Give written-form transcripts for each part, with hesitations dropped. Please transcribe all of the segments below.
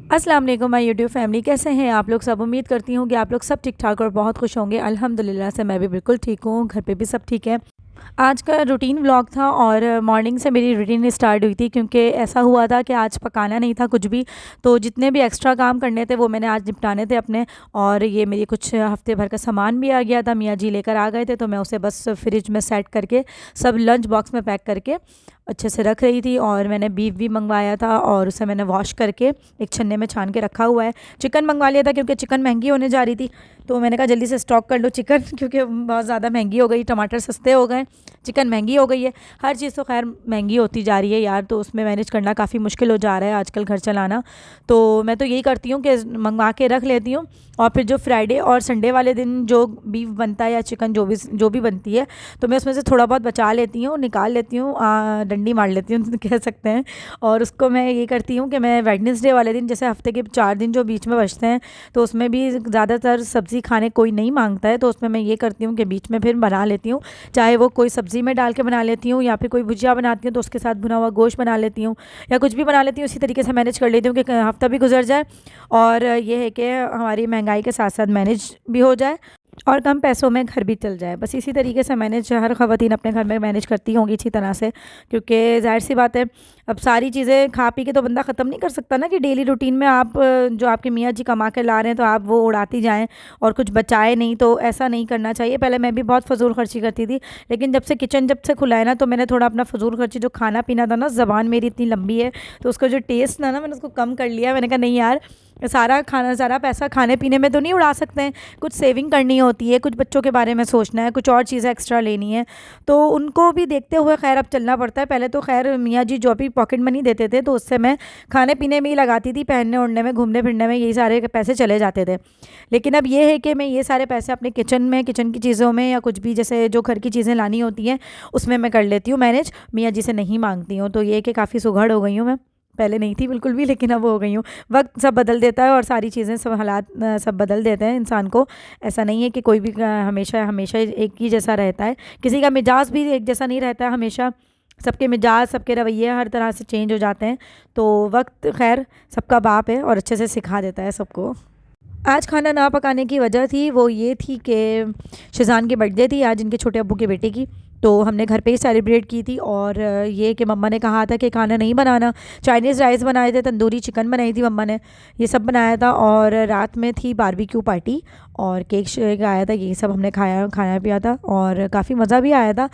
अस्सलाम वालेकुम my YouTube family, कैसे हैं आप लोग सब। उम्मीद करती हूँ कि आप लोग सब ठीक ठाक और बहुत खुश होंगे। अल्हम्दुलिल्लाह से मैं भी बिल्कुल ठीक हूँ, घर पे भी सब ठीक है। आज का रूटीन व्लॉग था और मॉर्निंग से मेरी रूटीन स्टार्ट हुई थी क्योंकि ऐसा हुआ था कि आज पकाना नहीं था कुछ भी। तो जितने भी एक्स्ट्रा काम करने थे वो मैंने आज निपटाने थे अपने। और ये मेरी कुछ हफ्ते भर का सामान भी आ गया था, मियाँ जी लेकर आ गए थे, तो मैं उसे बस फ्रिज में सेट करके सब लंच बॉक्स में पैक करके अच्छे से रख रही थी। और मैंने बीफ भी मंगवाया था और उसे मैंने वॉश करके एक छन्ने में छान के रखा हुआ है। चिकन मंगवा लिया था क्योंकि चिकन महंगी होने जा रही थी, तो मैंने कहा जल्दी से स्टॉक कर लो चिकन क्योंकि बहुत ज़्यादा महंगी हो गई। टमाटर सस्ते हो गए, चिकन महंगी हो गई है। हर चीज़ तो खैर महंगी होती जा रही है यार, तो उसमें मैनेज करना काफ़ी मुश्किल हो जा रहा है आजकल घर चलाना। तो मैं तो यही करती हूँ कि मंगवा के रख लेती हूँ और फिर जो फ्राइडे और संडे वाले दिन जो बीफ बनता है या चिकन जो भी बनती है, तो मैं उसमें से थोड़ा बहुत बचा लेती हूँ, निकाल लेती हूँ, डंडी मार लेती हूँ कह सकते हैं। और उसको मैं ये करती हूँ कि मैं वेडनेसडे वाले दिन, जैसे हफ्ते के 4 दिन जो बीच में बचते हैं, तो उसमें भी ज़्यादातर सब्ज़ी खाने कोई नहीं मांगता है, तो उसमें मैं ये करती हूँ कि बीच में फिर बना लेती हूँ। चाहे वो कोई सब्ज़ी में डाल के बना लेती हूँ या फिर कोई भुजिया बनाती हूँ तो उसके साथ भुना हुआ गोश्त बना लेती हूँ या कुछ भी बना लेती हूँ। इसी तरीके से मैनेज कर लेती हूँ कि हफ्ता भी गुजर जाए और ये है कि हमारी महंगाई के साथ साथ मैनेज भी हो जाए और कम पैसों में घर भी चल जाए। बस इसी तरीके से मैनेज हर ख़वातीन अपने घर में मैनेज करती होंगी इसी तरह से, क्योंकि ज़ाहिर सी बात है अब सारी चीज़ें खा पी के तो बंदा ख़त्म नहीं कर सकता ना कि डेली रूटीन में आप जो आपके मियाँ जी कमा के ला रहे हैं तो आप वो उड़ाती जाएं और कुछ बचाए नहीं। तो ऐसा नहीं करना चाहिए। पहले मैं भी बहुत फ़जूल खर्ची करती थी, लेकिन जब से किचन जब से खुला है ना, तो मैंने थोड़ा अपना फ़जूल खर्ची जो खाना पीना था ना, ज़बान मेरी इतनी लंबी है तो उसका जो टेस्ट था ना, मैंने उसको कम कर लिया। मैंने कहा नहीं यार, सारा खाना सारा पैसा खाने पीने में तो नहीं उड़ा सकते हैं, कुछ सेविंग करनी होती है, कुछ बच्चों के बारे में सोचना है, कुछ और चीज़ें एक्स्ट्रा लेनी है, तो उनको भी देखते हुए खैर अब चलना पड़ता है। पहले तो खैर मियाँ जी जो भी पॉकेट मनी देते थे तो उससे मैं खाने पीने में ही लगाती थी, पहनने ओढ़ने में, घूमने फिरने में, यही सारे पैसे चले जाते थे। लेकिन अब ये है कि मैं ये सारे पैसे अपने किचन में, किचन की चीज़ों में या कुछ भी जैसे जो घर की चीज़ें लानी होती हैं उसमें मैं कर लेती हूँ मैनेज, मियाँ जी से नहीं मांगती हूँ। तो ये कि काफ़ी सुघड़ हो गई हूँ मैं, पहले नहीं थी बिल्कुल भी, लेकिन अब हो गई हूँ। वक्त सब बदल देता है और सारी चीज़ें, सब हालात सब बदल देते हैं इंसान को। ऐसा नहीं है कि कोई भी हमेशा हमेशा एक ही जैसा रहता है, किसी का मिजाज भी एक जैसा नहीं रहता है हमेशा। सबके मिजाज, सबके रवैये हर तरह से चेंज हो जाते हैं। तो वक्त खैर सबका बाप है और अच्छे से सिखा देता है सबको। आज खाना ना पकाने की वजह थी वो ये थी कि शिज़ान की बर्थडे थी आज, इनके छोटे अब्बू के बेटे की। तो हमने घर पे ही सेलिब्रेट की थी और ये कि मम्मा ने कहा था कि खाना नहीं बनाना। चाइनीज़ राइस बनाए थे, तंदूरी चिकन बनाई थी मम्मा ने, ये सब बनाया था। और रात में थी बारबेक्यू पार्टी और केक शेक आया था, ये सब हमने खाया पिया था और काफ़ी मज़ा भी आया था।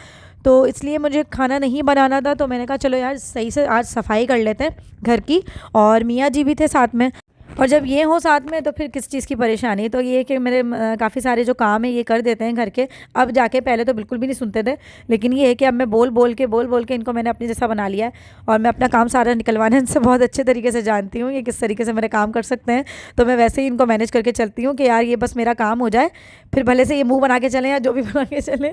तो इसलिए मुझे खाना नहीं बनाना था, तो मैंने कहा चलो यार सही से आज सफाई कर लेते हैं घर की। और मियाँ जी भी थे साथ में, और जब ये हो साथ में तो फिर किस चीज़ की परेशानी। तो ये कि मेरे काफ़ी सारे जो काम है ये कर देते हैं घर के अब जाके, पहले तो बिल्कुल भी नहीं सुनते थे, लेकिन ये है कि अब मैं बोल बोल के इनको मैंने अपने जैसा बना लिया है और मैं अपना काम सारा निकलवाने इनसे बहुत अच्छे तरीके से जानती हूँ ये किस तरीके से मेरे काम कर सकते हैं। तो मैं वैसे ही इनको मैनेज करके चलती हूँ कि यार ये बस मेरा काम हो जाए, फिर भले से ये मुँह बना के चलें या जो भी बना के चलें,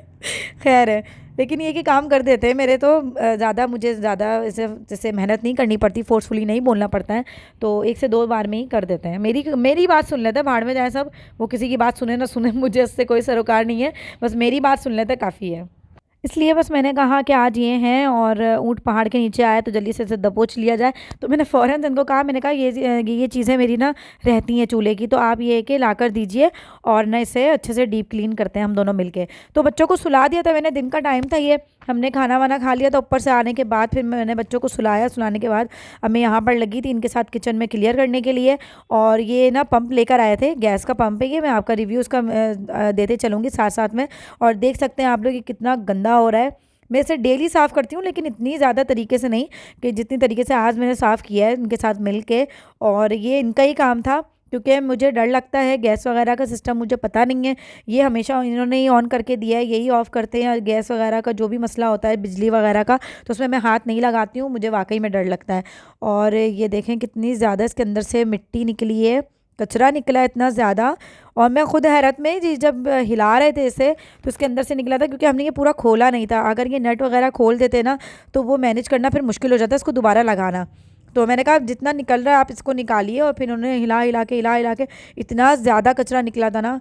खैर है। लेकिन ये कि काम कर देते हैं मेरे, तो मुझे ज़्यादा ऐसे जैसे मेहनत नहीं करनी पड़ती, फोर्सफुली नहीं बोलना पड़ता है, तो 1 से 2 बार में ही कर देते हैं। मेरी बात सुन लेते हैं, भाड़ में जाए सब, वो किसी की बात सुने ना सुने, मुझे उससे कोई सरोकार नहीं है, बस मेरी बात सुन लेते काफ़ी है। इसलिए बस मैंने कहा कि आज ये हैं और ऊँट पहाड़ के नीचे आया तो जल्दी से इसे दबोच लिया जाए। तो मैंने फ़ौरन इनको कहा, मैंने कहा ये चीज़ें मेरी ना रहती हैं चूल्हे की, तो आप ये कि ला कर दीजिए और ना इसे अच्छे से डीप क्लीन करते हैं हम दोनों मिलके। तो बच्चों को सुला दिया था मैंने, दिन का टाइम था ये, हमने खाना वाना खा लिया था। ऊपर से आने के बाद फिर मैंने बच्चों को सुलाया, सुलाने के बाद अब मैं यहाँ पर लगी थी इनके साथ किचन में क्लियर करने के लिए। और ये ना पंप लेकर आए थे, गैस का पंप है ये, मैं आपका रिव्यू उसका देते चलूँगी साथ साथ में। और देख सकते हैं आप लोग ये कितना गंदा हो रहा है। मैं इसे डेली साफ़ करती हूँ, लेकिन इतनी ज़्यादा तरीके से नहीं कि जितनी तरीके से आज मैंने साफ़ किया है इनके साथ मिल के। और ये इनका ही काम था क्योंकि मुझे डर लगता है, गैस वगैरह का सिस्टम मुझे पता नहीं है, ये हमेशा इन्होंने ही ऑन करके दिया है, यही ऑफ़ करते हैं। गैस वगैरह का जो भी मसला होता है, बिजली वगैरह का, तो उसमें मैं हाथ नहीं लगाती हूँ, मुझे वाकई में डर लगता है। और ये देखें कितनी ज़्यादा इसके अंदर से मिट्टी निकली है, कचरा निकला है इतना ज़्यादा। और मैं खुद हैरत में जी जब हिला रहे थे इसे तो इसके अंदर से निकला था, क्योंकि हमने ये पूरा खोला नहीं था। अगर ये नट वगैरह खोल देते ना तो वो मैनेज करना फिर मुश्किल हो जाता है, इसको दोबारा लगाना। तो मैंने कहा जितना निकल रहा है आप इसको निकालिए, और फिर उन्होंने हिला हिला के इतना ज़्यादा कचरा निकला था ना।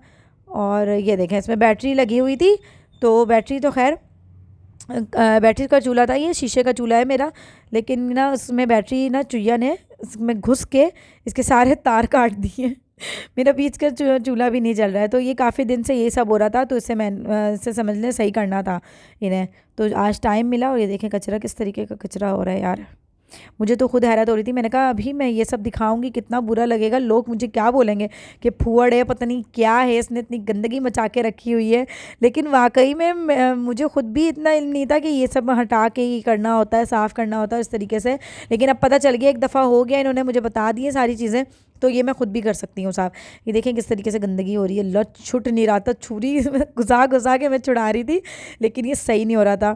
और ये देखें इसमें बैटरी लगी हुई थी, तो बैटरी तो खैर बैटरी का चूल्हा था, ये शीशे का चूल्हा है मेरा, लेकिन ना उसमें बैटरी ना चुईया ने इसमें घुस के इसके सारे तार काट दिए। मेरा बीच का चूल्हा भी नहीं जल रहा है। तो ये काफ़ी दिन से ये सब हो रहा था, तो इससे मैं इससे समझ लें सही करना था इन्हें। तो आज टाइम मिला और ये देखें कचरा किस तरीके का कचरा हो रहा है यार। मुझे तो खुद हैरत हो रही थी। मैंने कहा अभी मैं ये सब दिखाऊंगी कितना बुरा लगेगा, लोग मुझे क्या बोलेंगे कि फूहड़ है, पता नहीं क्या है, इसने इतनी गंदगी मचा के रखी हुई है। लेकिन वाकई में मुझे खुद भी इतना इल्म नहीं था कि ये सब हटा के ही करना होता है, साफ़ करना होता है इस तरीके से। लेकिन अब पता चल गया, एक दफ़ा हो गया, इन्होंने मुझे बता दी है सारी चीज़ें, तो ये मैं खुद भी कर सकती हूँ साफ़। ये देखें किस तरीके से गंदगी हो रही है, लट छुट नहीं रहा था, छुरी घुसा घुसा के मैं छुड़ा रही थी, लेकिन ये सही नहीं हो रहा था।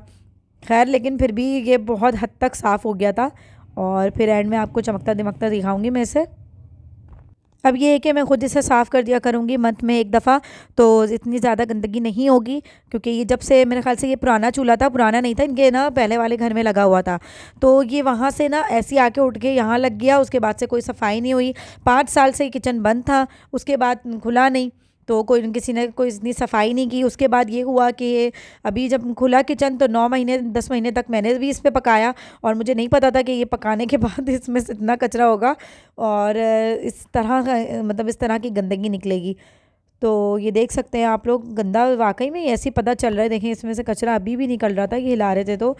खैर लेकिन फिर भी ये बहुत हद तक साफ़ हो गया था। और फिर एंड में आपको चमकता दमकता दिखाऊंगी मैं इसे। अब ये है कि मैं खुद इसे साफ़ कर दिया करूँगी मंथ में एक दफ़ा, तो इतनी ज़्यादा गंदगी नहीं होगी। क्योंकि ये जब से मेरे ख्याल से ये पुराना चूल्हा था, पुराना नहीं था, इनके ना पहले वाले घर में लगा हुआ था, तो ये वहाँ से ना ऐसे आके उठ के यहाँ लग गया। उसके बाद से कोई सफाई नहीं हुई। 5 साल से ये किचन बंद था, उसके बाद खुला नहीं, तो कोई किसी ने कोई इतनी सफाई नहीं की। उसके बाद ये हुआ कि ये अभी जब खुला किचन, तो 9 महीने 10 महीने तक मैंने भी इस पे पकाया, और मुझे नहीं पता था कि ये पकाने के बाद इसमें से इतना कचरा होगा और इस तरह का मतलब इस तरह की गंदगी निकलेगी। तो ये देख सकते हैं आप लोग, गंदा वाकई में ऐसे ही पता चल रहा है। देखें इसमें से कचरा अभी भी निकल रहा था, ये हिला रहे थे तो।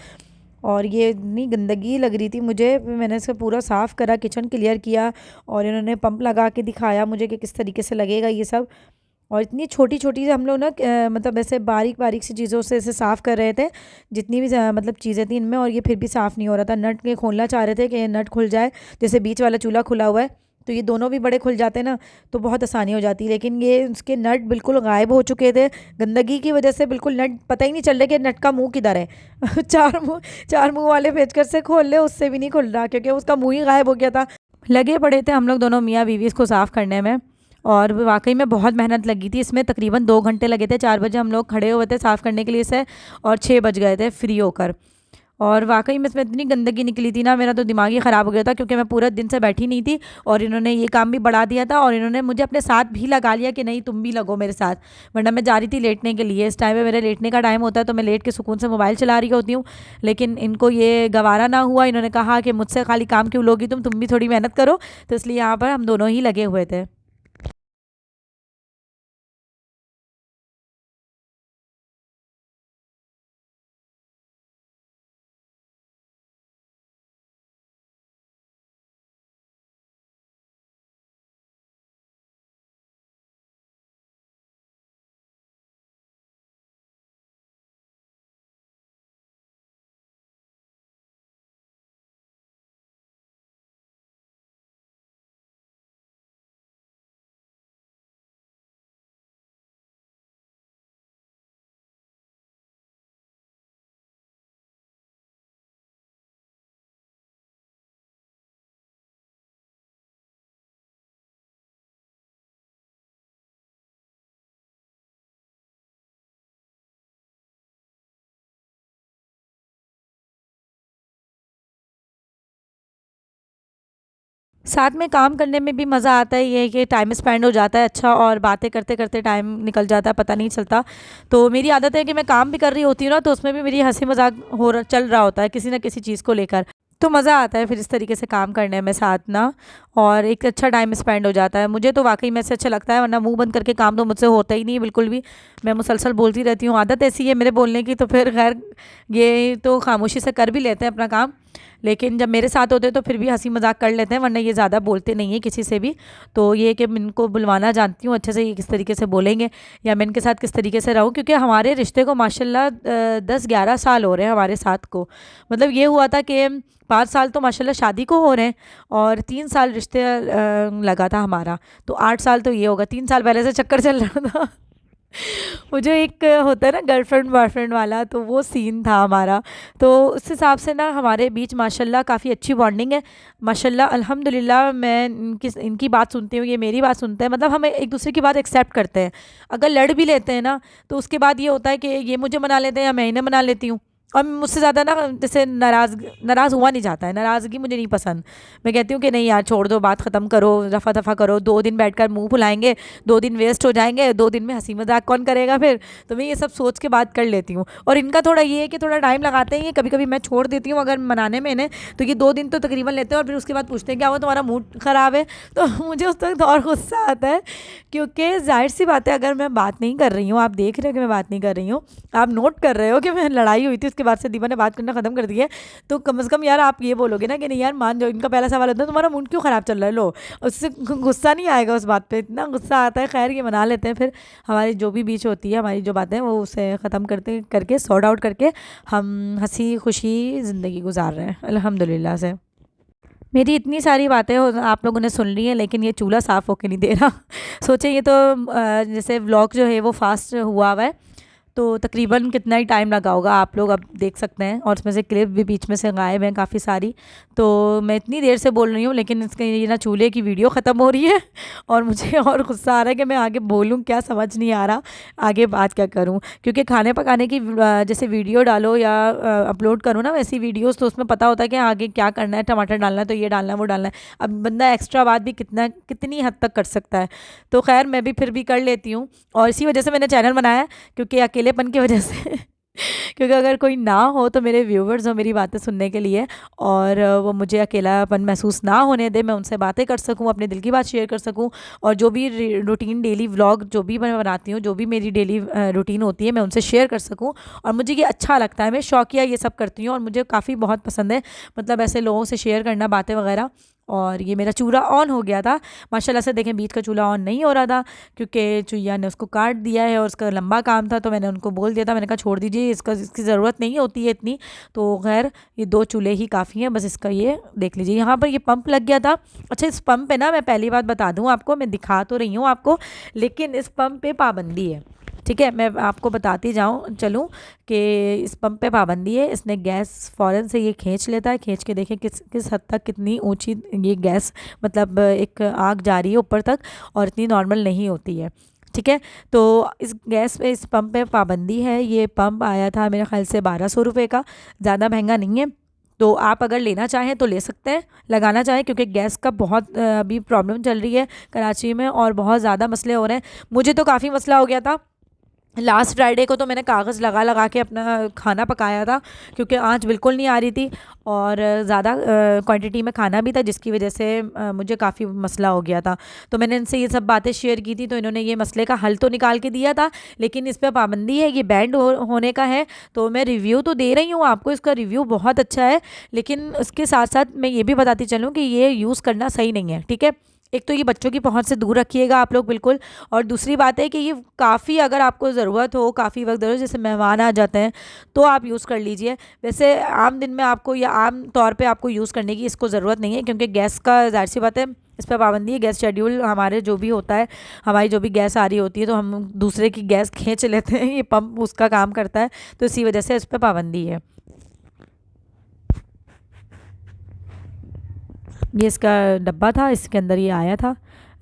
और ये इतनी गंदगी लग रही थी मुझे, मैंने इसका पूरा साफ़ करा, किचन क्लियर किया, और इन्होंने पंप लगा के दिखाया मुझे कि किस तरीके से लगेगा ये सब। और इतनी छोटी छोटी हम लोग ना मतलब ऐसे बारीक बारीक सी चीज़ों से इसे साफ़ कर रहे थे, जितनी भी मतलब चीज़ें थी इनमें, और ये फिर भी साफ़ नहीं हो रहा था। नट के खोलना चाह रहे थे कि नट खुल जाए, जैसे बीच वाला चूल्हा खुला हुआ है तो ये दोनों भी बड़े खुल जाते ना, तो बहुत आसानी हो जाती। लेकिन ये उसके नट बिल्कुल गायब हो चुके थे गंदगी की वजह से, बिल्कुल नट पता ही नहीं चल रहा कि नट का मुँह किधर है। चार मुँह वाले पेचकस से खोल ले, उससे भी नहीं खुल रहा क्योंकि उसका मुँह ही गायब हो गया था। लगे पड़े थे हम लोग दोनों मियाँ बीवी इसको साफ़ करने में, और वाकई में बहुत मेहनत लगी थी इसमें। तकरीबन 2 घंटे लगे थे। 4 बजे हम लोग खड़े हुए थे साफ़ करने के लिए इसे, और 6 बज गए थे फ्री होकर। और वाकई में इसमें इतनी गंदगी निकली थी ना, मेरा तो दिमाग ही ख़राब हो गया था, क्योंकि मैं पूरा दिन से बैठी नहीं थी, और इन्होंने ये काम भी बढ़ा दिया था, और इन्होंने मुझे अपने साथ भी लगा लिया कि नहीं तुम भी लगो मेरे साथ। वरना मैं जा रही थी लेटने के लिए। इस टाइम पे मेरे लेटने का टाइम होता है, तो मैं लेट के सुकून से मोबाइल चला रही होती हूँ। लेकिन इनको ये गवारा ना हुआ, इन्होंने कहा कि मुझसे खाली काम क्यों लोगी तुम भी थोड़ी मेहनत करो। तो इसलिए यहाँ पर हम दोनों ही लगे हुए थे। साथ में काम करने में भी मज़ा आता है, ये है कि टाइम स्पेंड हो जाता है अच्छा, और बातें करते करते टाइम निकल जाता है, पता नहीं चलता। तो मेरी आदत है कि मैं काम भी कर रही होती हूँ ना, तो उसमें भी मेरी हंसी मजाक चल रहा होता है किसी ना किसी चीज़ को लेकर। तो मज़ा आता है फिर इस तरीके से काम करने में साथ ना, और एक अच्छा टाइम स्पेंड हो जाता है। मुझे तो वाकई में से अच्छा लगता है, वरना मुंह बंद करके काम तो मुझसे होता ही नहीं है बिल्कुल भी। मैं मुसलसल बोलती रहती हूँ, आदत ऐसी है मेरे बोलने की। तो फिर खैर ये तो खामोशी से कर भी लेते हैं अपना काम, लेकिन जब मेरे साथ होते हैं तो फिर भी हंसी मजाक कर लेते हैं, वरना ये ज़्यादा बोलते नहीं है किसी से भी। तो ये है कि मैं इनको बुलवाना जानती हूँ अच्छे से, ये किस तरीके से बोलेंगे या मैं इनके साथ किस तरीके से रहूँ। क्योंकि हमारे रिश्ते को माशाल्लाह 10-11 साल हो रहे हैं हमारे साथ को। मतलब ये हुआ था कि 5 साल तो माशाल्लाह शादी को हो रहे हैं, और 3 साल रिश्ते लगा था हमारा, तो 8 साल तो ये होगा। 3 साल पहले से चक्कर चल रहा था। वो जो एक होता है ना गर्लफ्रेंड बॉयफ्रेंड वाला, तो वो सीन था हमारा। तो उस हिसाब से ना हमारे बीच माशाल्लाह काफ़ी अच्छी बॉन्डिंग है माशाल्लाह अल्हम्दुलिल्लाह। मैं इनकी बात सुनती हूँ, ये मेरी बात सुनते हैं। मतलब हम एक दूसरे की बात एक्सेप्ट करते हैं। अगर लड़ भी लेते हैं ना, तो उसके बाद ये होता है कि ये मुझे मना लेते हैं या मैं इन्हें मना लेती हूँ, और मुझसे ज़्यादा ना जैसे नाराज़ हुआ नहीं जाता है, नाराज़गी मुझे नहीं पसंद। मैं कहती हूँ कि नहीं यार छोड़ दो, बात ख़त्म करो, रफ़ा दफ़ा करो, 2 दिन बैठकर मुंह फुलाएंगे, 2 दिन वेस्ट हो जाएंगे, 2 दिन में हंसी मजाक कौन करेगा फिर। तो मैं ये सब सोच के बात कर लेती हूँ। और इनका थोड़ा ये है कि थोड़ा टाइम लगाते हैं, ये कभी कभी मैं छोड़ देती हूँ अगर मनाने में इन्हें, तो ये 2 दिन तो तकरीबन लेते हैं और फिर उसके बाद पूछते हैं क्या हुआ तुम्हारा मूड ख़राब है। तो मुझे उस वक्त और गुस्सा आता है, क्योंकि जाहिर सी बात है अगर मैं बात नहीं कर रही हूँ, आप देख रहे हो कि मैं बात नहीं कर रही हूँ, आप नोट कर रहे हो कि मैं लड़ाई हुई थी उसके बाद से दीपा ने बात करना ख़त्म कर दिया है, तो कम से कम यार आप ये बोलोगे ना कि नहीं यार मान जाओ। इनका पहला सवाल होता है तुम्हारा मूड क्यों ख़राब चल रहा है, लो उससे गुस्सा नहीं आएगा, उस बात पे इतना गुस्सा आता है। खैर ये मना लेते हैं, फिर हमारी जो भी बीच होती है, हमारी जो बातें वो उसे ख़त्म करते करके सॉर्ट आउट करके हम हंसी खुशी ज़िंदगी गुजार रहे हैं अल्हम्दुलिल्लाह से। मेरी इतनी सारी बातें आप लोगों ने सुन ली हैं, लेकिन ये चूल्हा साफ़ होके नहीं दे रहा। सोचे ये तो जैसे व्लॉग जो है वो फास्ट हुआ हुआ है, तो तकरीबन कितना ही टाइम लगा होगा आप लोग अब देख सकते हैं, और उसमें से क्लिप भी बीच में से गायब हैं काफ़ी सारी। तो मैं इतनी देर से बोल रही हूँ, लेकिन इसके ये ना चूल्हे की वीडियो ख़त्म हो रही है और मुझे और गुस्सा आ रहा है कि मैं आगे बोलूँ क्या, समझ नहीं आ रहा आगे बात क्या करूँ। क्योंकि खाने पकाने की जैसे वीडियो डालो या अपलोड करो ना वैसी वीडियोज़, तो उसमें पता होता है कि आगे क्या करना है, टमाटर डालना है तो ये डालना है वो डालना है। अब बंदा एक्स्ट्रा बात भी कितनी हद तक कर सकता है। तो खैर मैं भी फिर भी कर लेती हूँ, और इसी वजह से मैंने चैनल बनाया, क्योंकि अकेलेपन की वजह से क्योंकि अगर कोई ना हो तो मेरे व्यूवर्स हो मेरी बातें सुनने के लिए, और वो मुझे अकेलापन महसूस ना होने दे, मैं उनसे बातें कर सकूं, अपने दिल की बात शेयर कर सकूं, और जो भी रूटीन डेली व्लॉग जो भी मैं बनाती हूँ, जो भी मेरी डेली रूटीन होती है, मैं उनसे शेयर कर सकूं। और मुझे ये अच्छा लगता है, मैं शौकिया ये सब करती हूँ और मुझे काफ़ी बहुत पसंद है, मतलब ऐसे लोगों से शेयर करना बातें वगैरह। और ये मेरा चूल्हा ऑन हो गया था माशाल्लाह से, देखें बीच का चूल्हा ऑन नहीं हो रहा था क्योंकि चुईया ने उसको काट दिया है और उसका लंबा काम था, तो मैंने उनको बोल दिया था, मैंने कहा छोड़ दीजिए, इसकी ज़रूरत नहीं होती है इतनी। तो खैर ये 2 चूल्हे ही काफ़ी हैं, बस इसका ये देख लीजिए। यहाँ पर ये पंप लग गया था। अच्छा इस पंप पे ना मैं पहली बात बता दूँ आपको, मैं दिखा तो रही हूँ आपको, लेकिन इस पंप पे पाबंदी है, ठीक है। मैं आपको बताती चलूँ कि इस पंप पे पाबंदी है। इसने गैस फ़ौरन से ये खींच लेता है, खींच के देखें किस हद तक कितनी ऊंची ये गैस, मतलब एक आग जा रही है ऊपर तक, और इतनी नॉर्मल नहीं होती है, ठीक है। तो इस गैस पे इस पंप पे पाबंदी है। ये पंप आया था मेरे ख्याल से 1200 रुपये का, ज़्यादा महंगा नहीं है। तो आप अगर लेना चाहें तो ले सकते हैं, लगाना चाहें, क्योंकि गैस का बहुत अभी प्रॉब्लम चल रही है कराची में और बहुत ज़्यादा मसले हो रहे हैं। मुझे तो काफ़ी मसला हो गया था लास्ट फ्राइडे को, तो मैंने कागज़ लगा लगा के अपना खाना पकाया था, क्योंकि आँच बिल्कुल नहीं आ रही थी और ज़्यादा क्वांटिटी में खाना भी था, जिसकी वजह से मुझे काफ़ी मसला हो गया था। तो मैंने इनसे ये सब बातें शेयर की थी, तो इन्होंने ये मसले का हल तो निकाल के दिया था, लेकिन इस पर पाबंदी है, ये बैंड होने का है। तो मैं रिव्यू तो दे रही हूँ आपको, इसका रिव्यू बहुत अच्छा है, लेकिन उसके साथ साथ मैं ये भी बताती चलूँ कि ये यूज़ करना सही नहीं है, ठीक है। एक तो ये बच्चों की पहुंच से दूर रखिएगा आप लोग बिल्कुल, और दूसरी बात है कि ये काफ़ी अगर आपको ज़रूरत हो, काफ़ी वक्त ज़रूरत, जैसे मेहमान आ जाते हैं तो आप यूज़ कर लीजिए। वैसे आम दिन में आपको या आम तौर पे आपको यूज़ करने की इसको ज़रूरत नहीं है, क्योंकि गैस का जाहिर सी बात है इस पर पाबंदी है। गैस शेड्यूल हमारे जो भी होता है, हमारी जो भी गैस आ रही होती है, तो हम दूसरे की गैस खींच लेते हैं, ये पंप उसका काम करता है, तो इसी वजह से इस पर पाबंदी है। ये इसका डब्बा था, इसके अंदर ये आया था,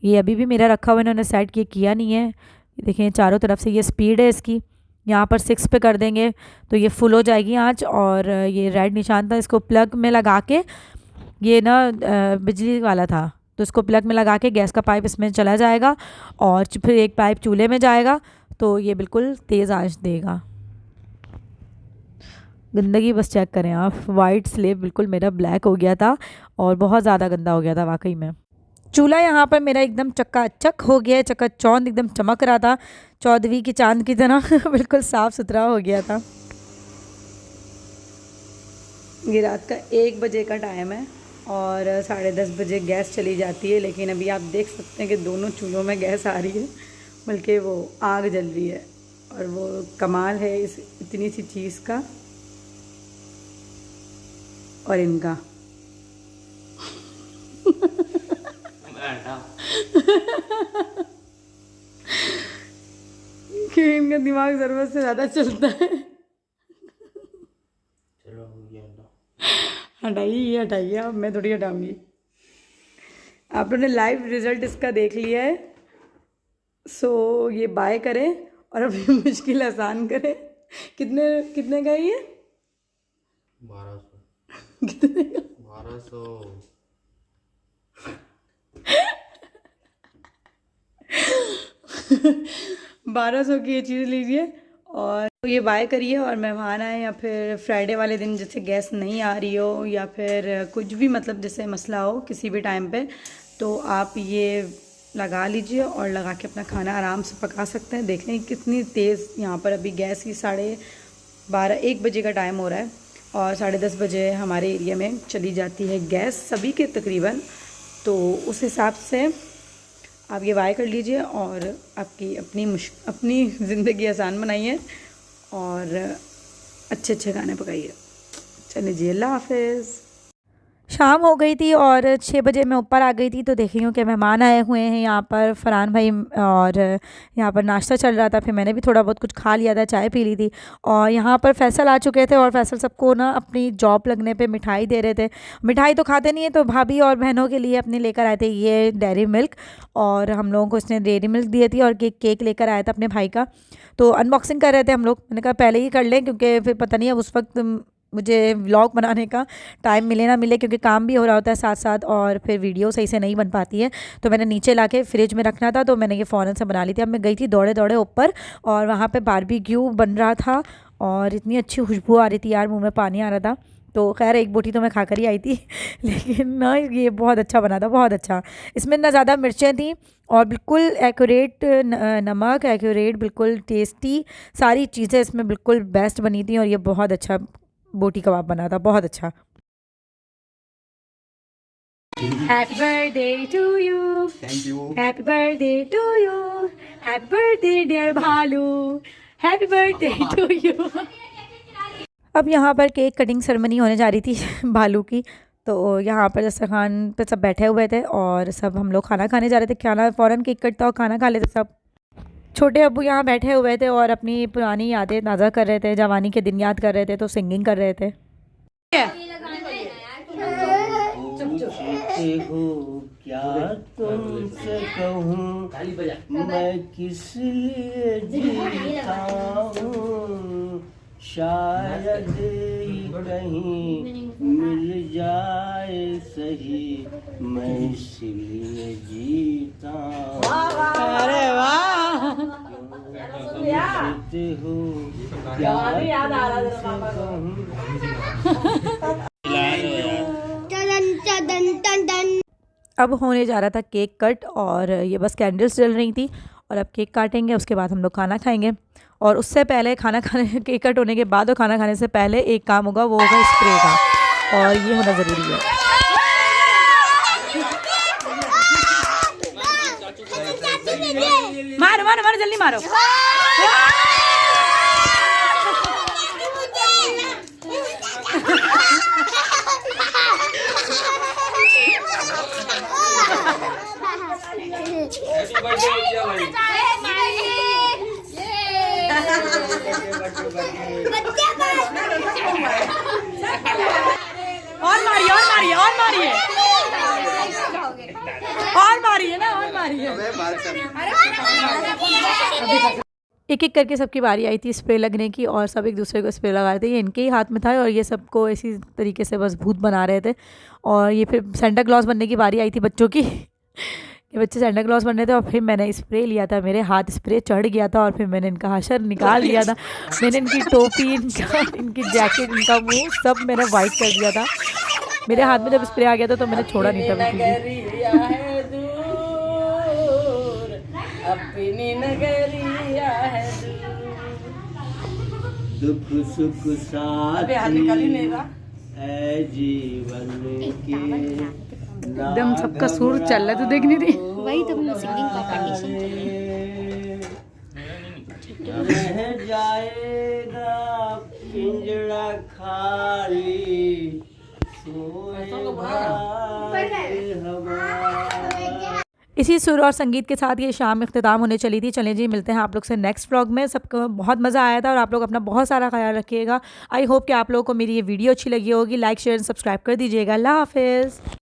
ये अभी भी मेरा रखा हुआ है, इन्होंने सेट किया नहीं है। देखें चारों तरफ से ये स्पीड है इसकी, यहाँ पर 6 पे कर देंगे तो ये फुल हो जाएगी आँच। और ये रेड निशान था, इसको प्लग में लगा के, ये ना बिजली वाला था, तो इसको प्लग में लगा के गैस का पाइप इसमें चला जाएगा और फिर एक पाइप चूल्हे में जाएगा, तो ये बिल्कुल तेज़ आँच देगा। गंदगी बस चेक करें आप, वाइट स्लेब बिल्कुल मेरा ब्लैक हो गया था और बहुत ज़्यादा गंदा हो गया था वाकई में। चूल्हा यहाँ पर मेरा एकदम चकाचक हो गया है, चकाचौंध एकदम चमक रहा था, चौदहवीं की चांद की तरह बिल्कुल साफ़ सुथरा हो गया था। ये रात का 1 बजे का टाइम है और 10:30 बजे गैस चली जाती है, लेकिन अभी आप देख सकते हैं कि दोनों चूल्हों में गैस आ रही है, बल्कि वो आग जल रही है। और वो कमाल है इस इतनी सी चीज़ का और इनका कि इनका दिमाग ज़रूरत से ज़्यादा चलता है। चलो हटाइए, ये हटाइए, अब मैं थोड़ी हटाऊंगी। आप लोगों ने लाइव रिजल्ट इसका देख लिया है, सो ये बाय करें और अपनी मुश्किल आसान करें। कितने का है ये? 1200 1200 की ये चीज़ लीजिए और ये बाय करिए। और मेहमान आए या फिर फ्राइडे वाले दिन जैसे गैस नहीं आ रही हो या फिर कुछ भी मतलब जैसे मसला हो किसी भी टाइम पे, तो आप ये लगा लीजिए और लगा के अपना खाना आराम से पका सकते हैं। देख लें कितनी तेज़ यहाँ पर अभी गैस की 12:30-1 बजे का टाइम हो रहा है और 10:30 बजे हमारे एरिया में चली जाती है गैस सभी के तकरीबन। तो उस हिसाब से आप ये बाय कर लीजिए और आपकी अपनी ज़िंदगी आसान बनाइए और अच्छे अच्छे खाने पकाइए। चलिए जी, अल्लाह हाफ़िज़। शाम हो गई थी और 6 बजे मैं ऊपर आ गई थी, तो देख रही हूँ कि मेहमान आए हुए हैं यहाँ पर, फ़रहान भाई, और यहाँ पर नाश्ता चल रहा था। फिर मैंने भी थोड़ा बहुत कुछ खा लिया था, चाय पी ली थी। और यहाँ पर फ़ैसल आ चुके थे और फ़ैसल सबको ना अपनी जॉब लगने पे मिठाई दे रहे थे। मिठाई तो खाते नहीं है, तो भाभी और बहनों के लिए अपने लेकर आए थे ये डेयरी मिल्क, और हम लोगों को इसने डेयरी मिल्क दिए थी और केक लेकर आया था अपने भाई का। तो अनबॉक्सिंग कर रहे थे हम लोग। मैंने कहा पहले ही कर लें, क्योंकि फिर पता नहीं है उस वक्त मुझे व्लॉग बनाने का टाइम मिले ना मिले, क्योंकि काम भी हो रहा होता है साथ साथ और फिर वीडियो सही से नहीं बन पाती है। तो मैंने नीचे लाके फ्रिज में रखना था, तो मैंने ये फ़ौरन से बना ली थी। अब मैं गई थी दौड़े दौड़े ऊपर और वहाँ पे बारबेक्यू बन रहा था और इतनी अच्छी खुशबू आ रही थी यार, मुँह में पानी आ रहा था। तो खैर एक बोटी तो मैं खा कर ही आई थी लेकिन ना ये बहुत अच्छा बना था, बहुत अच्छा। इसमें ना ज़्यादा मिर्चें थी और बिल्कुल एक्यूरेट नमक, एक्यूरेट बिल्कुल टेस्टी, सारी चीज़ें इसमें बिल्कुल बेस्ट बनी थी और ये बहुत अच्छा बोटी कबाब बना था, बहुत अच्छा। Happy birthday to you, thank you. Happy birthday to you, happy birthday dear भालू, हैप्पी बर्थडे टू यू। अब यहाँ पर केक कटिंग सेरेमनी होने जा रही थी भालू की। तो यहाँ पर दस्तरखान पे सब बैठे हुए थे और सब हम लोग खाना खाने जा रहे थे। खाना फ़ौरन केक कटता और खाना खा लेते सब। छोटे अब्बू यहाँ बैठे हुए थे और अपनी पुरानी यादें ताज़ा कर रहे थे, जवानी के दिन याद कर रहे थे, तो सिंगिंग कर रहे थे। पूछते हो क्या तुमसे कहूँ, मैं किस लिए जीता हूँ, शायद ही कहीं मिल जाए सही, मैं इसलिए जीता हूँ। अरे वाह, पूछते हो क्या तुमसे कहूँ। अब होने जा रहा था केक कट और ये बस कैंडल्स जल रही थी और अब केक काटेंगे, उसके बाद हम लोग खाना खाएंगे। और उससे पहले खाना खाने केक कट होने के बाद और खाना खाने से पहले एक काम होगा, वो होगा स्प्रे का, और ये होना ज़रूरी है। मारो मारो मारो, जल्दी मारो। और मारिए और मारिए और मारिए और मारिए ना, और मारिए। एक एक करके सबकी बारी आई थी स्प्रे लगने की और सब एक दूसरे को स्प्रे लगा रहे थे। ये इनके ही हाथ में था और ये सबको इसी तरीके से बस भूत बना रहे थे। और ये फिर सेंटा क्लॉज बनने की बारी आई थी बच्चों की ये बच्चे सेंटा क्लॉज बन रहे थे और फिर मैंने स्प्रे लिया था, मेरे हाथ स्प्रे चढ़ गया था और फिर मैंने इनका हशर निकाल दिया था। मैंने इनकी टोपी, इनकी जैकेट, इनका मुँह सब मैंने वाइट कर दिया था। मेरे हाथ में जब स्प्रे आ गया था तो मैंने छोड़ा नहीं था बिल्कुल भी। अपनी नगरिया है दुख सुख साथ है जीवन के, एकदम सबका सुर चल रहा, तो देख नहीं रही। वही तो अपना सिंगिंग का कंडीशन रह जाएगा पिंजरा खाली, इसी सुर और संगीत के साथ ये शाम इख्तिताम होने चली थी। चलें जी, मिलते हैं आप लोग से नेक्स्ट व्लॉग में। सबको बहुत मज़ा आया था और आप लोग अपना बहुत सारा ख्याल रखिएगा। आई होप कि आप लोगों को मेरी ये वीडियो अच्छी लगी होगी। लाइक शेयर सब्सक्राइब कर दीजिएगा। अल्लाह हाफिज़।